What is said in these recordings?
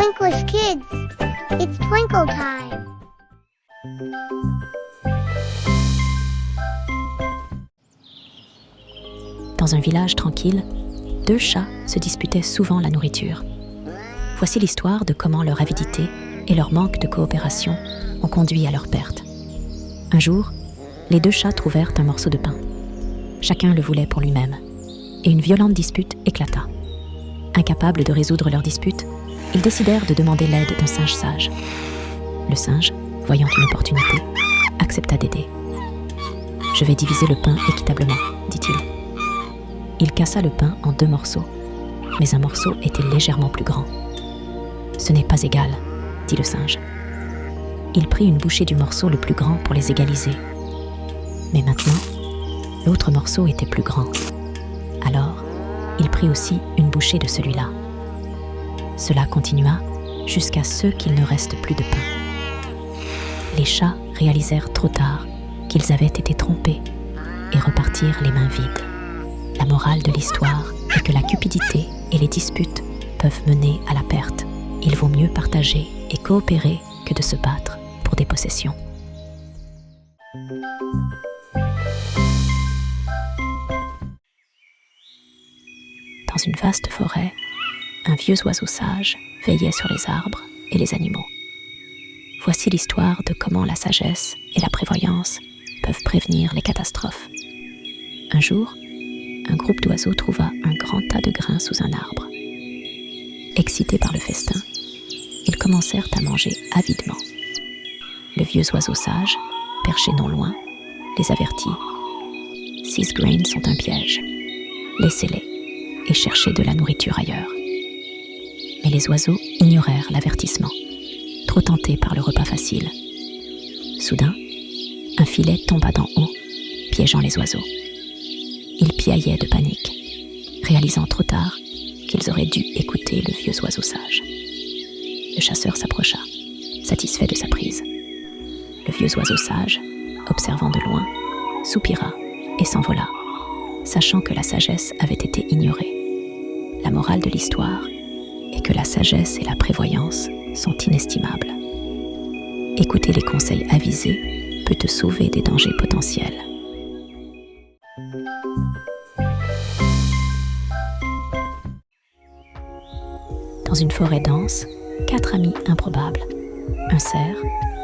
Twinklish kids, it's twinkle time. Dans un village tranquille, deux chats se disputaient souvent la nourriture. Voici l'histoire de comment leur avidité et leur manque de coopération ont conduit à leur perte. Un jour, les deux chats trouvèrent un morceau de pain. Chacun le voulait pour lui-même, et une violente dispute éclata. Incapables de résoudre leur dispute, ils décidèrent de demander l'aide d'un singe sage. Le singe, voyant une opportunité, accepta d'aider. « Je vais diviser le pain équitablement, » dit-il. Il cassa le pain en 2 morceaux, mais un morceau était légèrement plus grand. « Ce n'est pas égal, » dit le singe. Il prit une bouchée du morceau le plus grand pour les égaliser. Mais maintenant, l'autre morceau était plus grand. Alors, il prit aussi une bouchée de celui-là. Cela continua jusqu'à ce qu'il ne reste plus de pain. Les chats réalisèrent trop tard qu'ils avaient été trompés et repartirent les mains vides. La morale de l'histoire est que la cupidité et les disputes peuvent mener à la perte. Il vaut mieux partager et coopérer que de se battre pour des possessions. Dans une vaste forêt, un vieux oiseau sage veillait sur les arbres et les animaux. Voici l'histoire de comment la sagesse et la prévoyance peuvent prévenir les catastrophes. Un jour, un groupe d'oiseaux trouva un grand tas de grains sous un arbre. Excités par le festin, ils commencèrent à manger avidement. Le vieux oiseau sage, perché non loin, les avertit. 6 grains sont un piège. Laissez-les et cherchez de la nourriture ailleurs. Mais les oiseaux ignorèrent l'avertissement, trop tentés par le repas facile. Soudain, un filet tomba d'en haut, piégeant les oiseaux. Ils piaillaient de panique, réalisant trop tard qu'ils auraient dû écouter le vieux oiseau sage. Le chasseur s'approcha, satisfait de sa prise. Le vieux oiseau sage, observant de loin, soupira et s'envola, sachant que la sagesse avait été ignorée. La morale de l'histoire est que la sagesse et la prévoyance sont inestimables. Écouter les conseils avisés peut te sauver des dangers potentiels. Dans une forêt dense, 4 amis improbables, un cerf,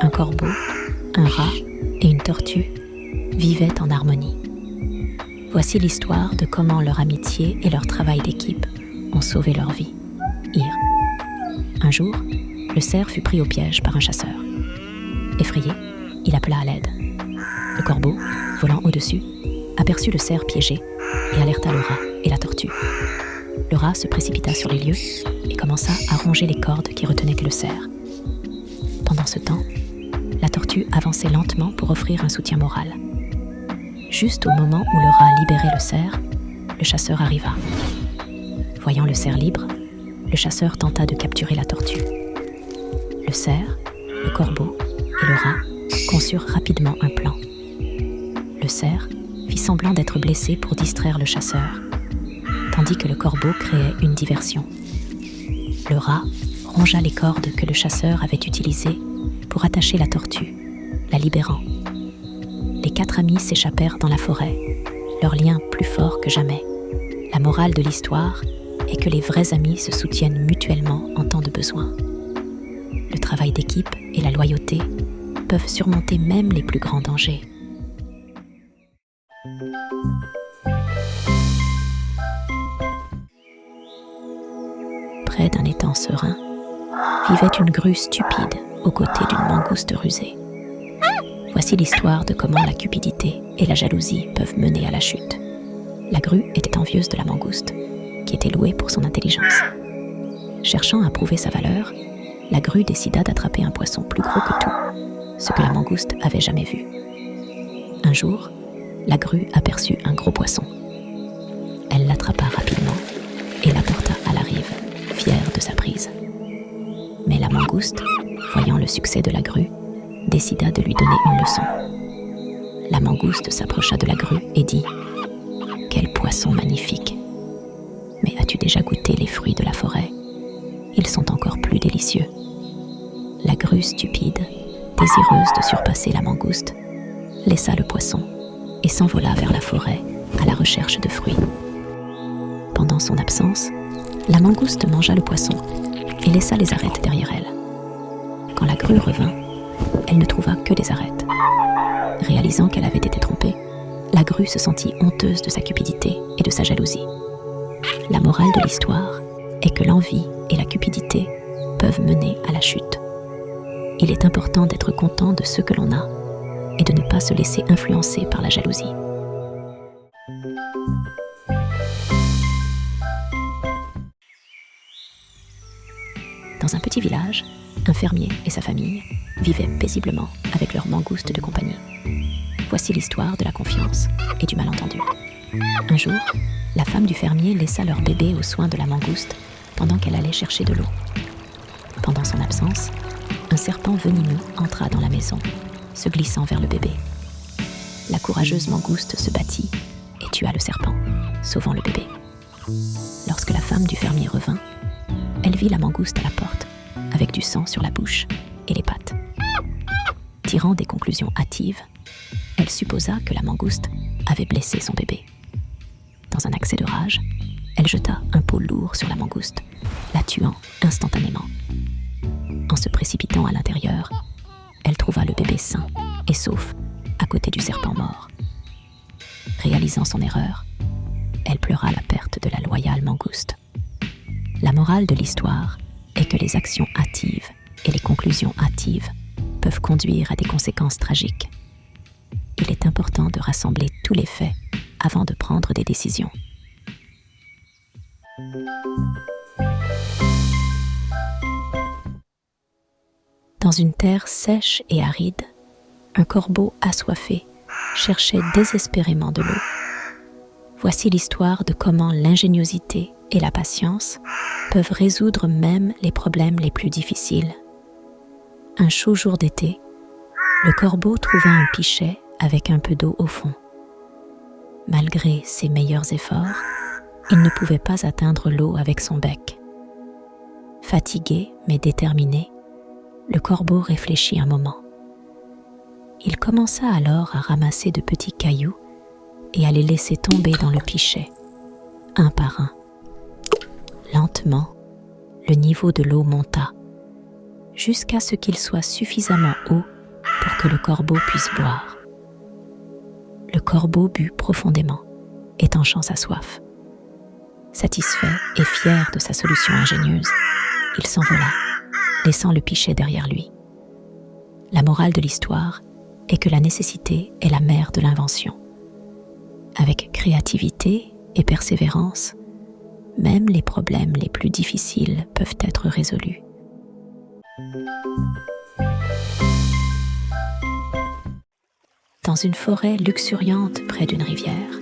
un corbeau, un rat et une tortue, vivaient en harmonie. Voici l'histoire de comment leur amitié et leur travail d'équipe ont sauvé leur vie. Un jour, le cerf fut pris au piège par un chasseur. Effrayé, il appela à l'aide. Le corbeau, volant au-dessus, aperçut le cerf piégé et alerta le rat et la tortue. Le rat se précipita sur les lieux et commença à ronger les cordes qui retenaient le cerf. Pendant ce temps, la tortue avançait lentement pour offrir un soutien moral. Juste au moment où le rat libérait le cerf, le chasseur arriva. Voyant le cerf libre, le chasseur tenta de capturer la tortue. Le cerf, le corbeau et le rat conçurent rapidement un plan. Le cerf fit semblant d'être blessé pour distraire le chasseur, tandis que le corbeau créait une diversion. Le rat rongea les cordes que le chasseur avait utilisées pour attacher la tortue, la libérant. Les 4 amis s'échappèrent dans la forêt, leur lien plus fort que jamais. La morale de l'histoire est que les vrais amis se soutiennent mutuellement en temps de besoin. Le travail d'équipe et la loyauté peuvent surmonter même les plus grands dangers. Près d'un étang serein, vivait une grue stupide aux côtés d'une mangouste rusée. Voici l'histoire de comment la cupidité et la jalousie peuvent mener à la chute. La grue était envieuse de la mangouste, qui était louée pour son intelligence. Cherchant à prouver sa valeur, la grue décida d'attraper un poisson plus gros que tout, ce que la mangouste avait jamais vu. Un jour, la grue aperçut un gros poisson. Elle l'attrapa rapidement et l'apporta à la rive, fière de sa prise. Mais la mangouste, voyant le succès de la grue, décida de lui donner une leçon. La mangouste s'approcha de la grue et dit « Quel poisson magnifique ! Mais as-tu déjà goûté les fruits de la forêt ? ils sont encore plus délicieux. La grue stupide, désireuse de surpasser la mangouste, laissa le poisson et s'envola vers la forêt à la recherche de fruits. Pendant son absence, la mangouste mangea le poisson et laissa les arêtes derrière elle. Quand la grue revint, elle ne trouva que des arêtes. Réalisant qu'elle avait été trompée, la grue se sentit honteuse de sa cupidité et de sa jalousie. La morale de l'histoire est que l'envie et la cupidité peuvent mener à la chute. Il est important d'être content de ce que l'on a et de ne pas se laisser influencer par la jalousie. Dans un petit village, un fermier et sa famille vivaient paisiblement avec leurs mangoustes de compagnie. Voici l'histoire de la confiance et du malentendu. Un jour, la femme du fermier laissa leur bébé aux soins de la mangouste pendant qu'elle allait chercher de l'eau. Pendant son absence, un serpent venimeux entra dans la maison, se glissant vers le bébé. La courageuse mangouste se battit et tua le serpent, sauvant le bébé. Lorsque la femme du fermier revint, elle vit la mangouste à la porte, avec du sang sur la bouche et les pattes. Tirant des conclusions hâtives, elle supposa que la mangouste avait blessé son bébé. Dans un accès de rage, elle jeta un pot lourd sur la mangouste, la tuant instantanément. En se précipitant à l'intérieur, elle trouva le bébé sain et sauf à côté du serpent mort. Réalisant son erreur, elle pleura la perte de la loyale mangouste. La morale de l'histoire est que les actions hâtives et les conclusions hâtives peuvent conduire à des conséquences tragiques. Il est important de rassembler tous les faits avant de prendre des décisions. Dans une terre sèche et aride, un corbeau assoiffé cherchait désespérément de l'eau. Voici l'histoire de comment l'ingéniosité et la patience peuvent résoudre même les problèmes les plus difficiles. Un chaud jour d'été, le corbeau trouva un pichet avec un peu d'eau au fond. Malgré ses meilleurs efforts, il ne pouvait pas atteindre l'eau avec son bec. Fatigué mais déterminé, le corbeau réfléchit un moment. Il commença alors à ramasser de petits cailloux et à les laisser tomber dans le pichet, un par un. Lentement, le niveau de l'eau monta, jusqu'à ce qu'il soit suffisamment haut pour que le corbeau puisse boire. Le corbeau but profondément, étanchant sa soif. Satisfait et fier de sa solution ingénieuse, il s'envola, laissant le pichet derrière lui. La morale de l'histoire est que la nécessité est la mère de l'invention. Avec créativité et persévérance, même les problèmes les plus difficiles peuvent être résolus. Dans une forêt luxuriante près d'une rivière,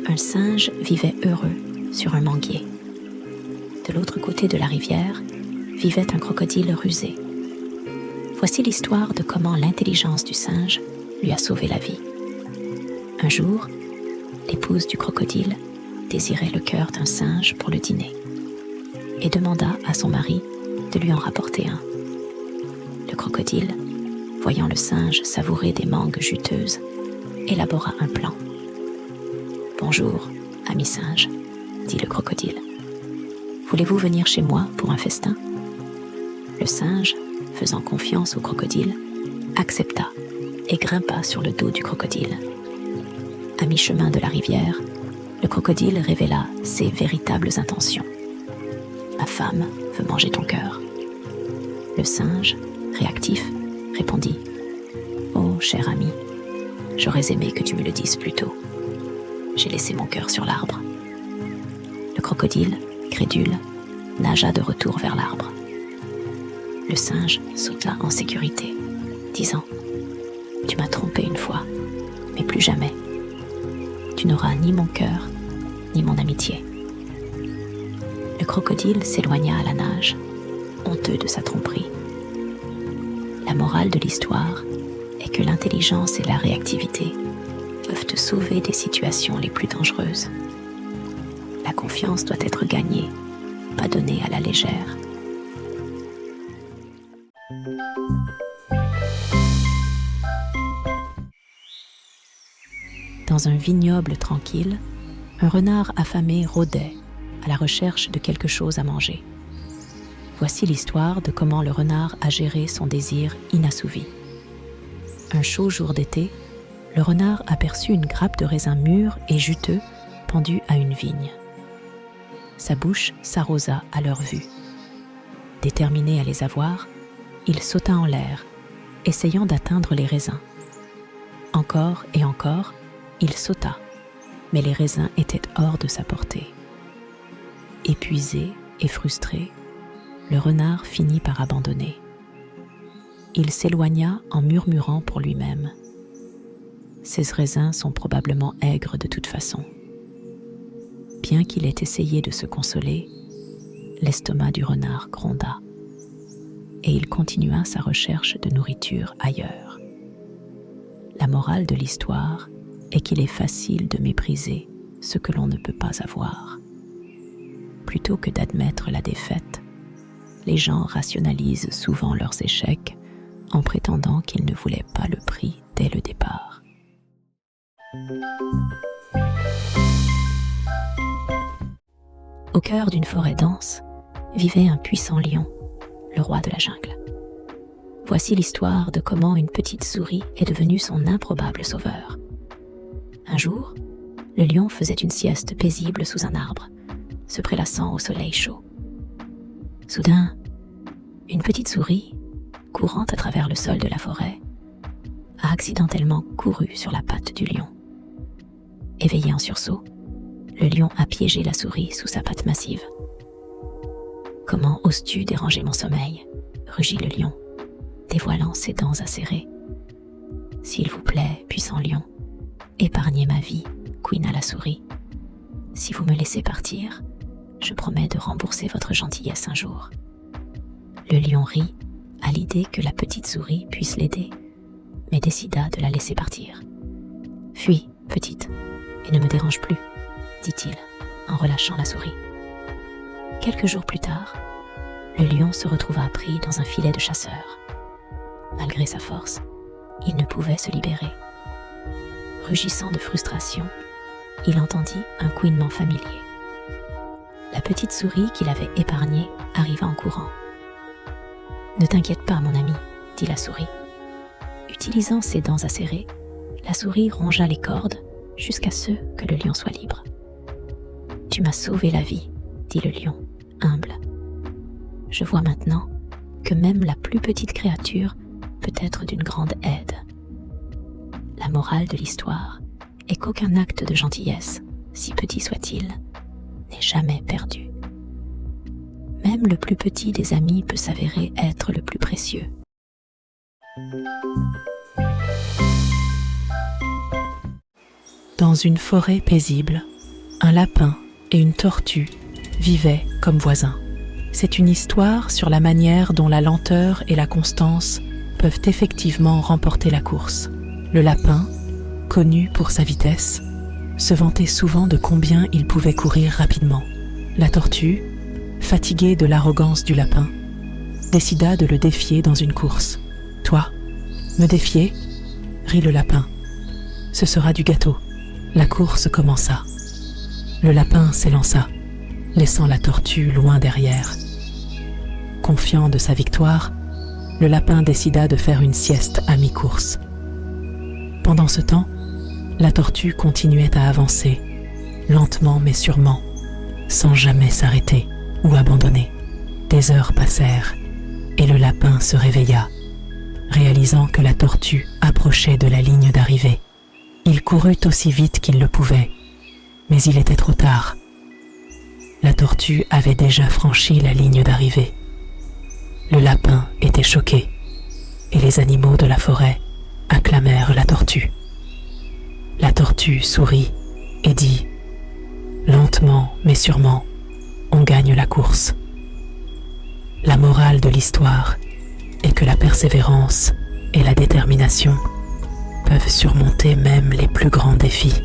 un singe vivait heureux sur un manguier. De l'autre côté de la rivière vivait un crocodile rusé. Voici l'histoire de comment l'intelligence du singe lui a sauvé la vie. Un jour, l'épouse du crocodile désirait le cœur d'un singe pour le dîner et demanda à son mari de lui en rapporter un. Le crocodile, voyant le singe savourer des mangues juteuses, élabora un plan. « Bonjour, ami singe, » dit le crocodile. « Voulez-vous venir chez moi pour un festin ?» Le singe, faisant confiance au crocodile, accepta et grimpa sur le dos du crocodile. À mi-chemin de la rivière, le crocodile révéla ses véritables intentions. « Ma femme veut manger ton cœur. » Le singe, réactif, répondit « Oh, cher ami, j'aurais aimé que tu me le dises plus tôt. J'ai laissé mon cœur sur l'arbre. » Le crocodile, crédule, nagea de retour vers l'arbre. Le singe sauta en sécurité, disant « Tu m'as trompé une fois, mais plus jamais. Tu n'auras ni mon cœur, ni mon amitié. » Le crocodile s'éloigna à la nage, honteux de sa tromperie. La morale de l'histoire est que l'intelligence et la réactivité peuvent te sauver des situations les plus dangereuses. La confiance doit être gagnée, pas donnée à la légère, Dans un vignoble tranquille, un renard affamé rôdait à la recherche de quelque chose à manger. Voici l'histoire de comment le renard a géré son désir inassouvi. Un chaud jour d'été, le renard aperçut une grappe de raisins mûrs et juteux pendue à une vigne. Sa bouche s'arrosa à leur vue. Déterminé à les avoir, il sauta en l'air, essayant d'atteindre les raisins. Encore et encore, il sauta, mais les raisins étaient hors de sa portée. Épuisé et frustré, le renard finit par abandonner. Il s'éloigna en murmurant pour lui-même. Ces raisins sont probablement aigres de toute façon. Bien qu'il ait essayé de se consoler, l'estomac du renard gronda et il continua sa recherche de nourriture ailleurs. La morale de l'histoire est qu'il est facile de mépriser ce que l'on ne peut pas avoir. Plutôt que d'admettre la défaite, les gens rationalisent souvent leurs échecs en prétendant qu'ils ne voulaient pas le prix dès le départ. Au cœur d'une forêt dense, vivait un puissant lion, le roi de la jungle. Voici l'histoire de comment une petite souris est devenue son improbable sauveur. Un jour, le lion faisait une sieste paisible sous un arbre, se prélassant au soleil chaud. Soudain, une petite souris, courant à travers le sol de la forêt, a accidentellement couru sur la patte du lion. Éveillé en sursaut, le lion a piégé la souris sous sa patte massive. « Comment oses-tu déranger mon sommeil ?» rugit le lion, dévoilant ses dents acérées. « S'il vous plaît, puissant lion, épargnez ma vie, couina la souris. Si vous me laissez partir, je promets de rembourser votre gentillesse un jour. » Le lion rit à l'idée que la petite souris puisse l'aider, mais décida de la laisser partir. « Fuis, petite, et ne me dérange plus, » dit-il en relâchant la souris. Quelques jours plus tard, le lion se retrouva pris dans un filet de chasseurs. Malgré sa force, il ne pouvait se libérer. Rugissant de frustration, il entendit un couinement familier. La petite souris qu'il avait épargnée arriva en courant. « Ne t'inquiète pas, mon ami, » dit la souris. Utilisant ses dents acérées, la souris rongea les cordes jusqu'à ce que le lion soit libre. « Tu m'as sauvé la vie, » dit le lion, humble. « Je vois maintenant que même la plus petite créature peut être d'une grande aide. » La morale de l'histoire est qu'aucun acte de gentillesse, si petit soit-il, n'est jamais perdu. Même le plus petit des amis peut s'avérer être le plus précieux. Dans une forêt paisible, un lapin et une tortue vivaient comme voisins. C'est une histoire sur la manière dont la lenteur et la constance peuvent effectivement remporter la course. Le lapin, connu pour sa vitesse, se vantait souvent de combien il pouvait courir rapidement. La tortue, fatiguée de l'arrogance du lapin, décida de le défier dans une course. « Toi, me défier ?» rit le lapin. « Ce sera du gâteau. » La course commença. Le lapin s'élança, laissant la tortue loin derrière. Confiant de sa victoire, le lapin décida de faire une sieste à mi-course. Pendant ce temps, la tortue continuait à avancer, lentement mais sûrement, sans jamais s'arrêter ou abandonner. Des heures passèrent et le lapin se réveilla, réalisant que la tortue approchait de la ligne d'arrivée. Il courut aussi vite qu'il le pouvait, mais il était trop tard. La tortue avait déjà franchi la ligne d'arrivée. Le lapin était choqué, et les animaux de la forêt acclamèrent la tortue. La tortue sourit et dit « Lentement mais sûrement, on gagne la course. » La morale de l'histoire est que la persévérance et la détermination peuvent surmonter même les plus grands défis.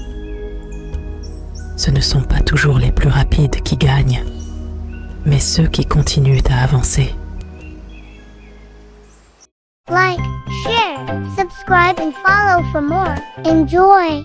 Ce ne sont pas toujours les plus rapides qui gagnent, mais ceux qui continuent à avancer. Like, share, subscribe, and follow for more. Enjoy!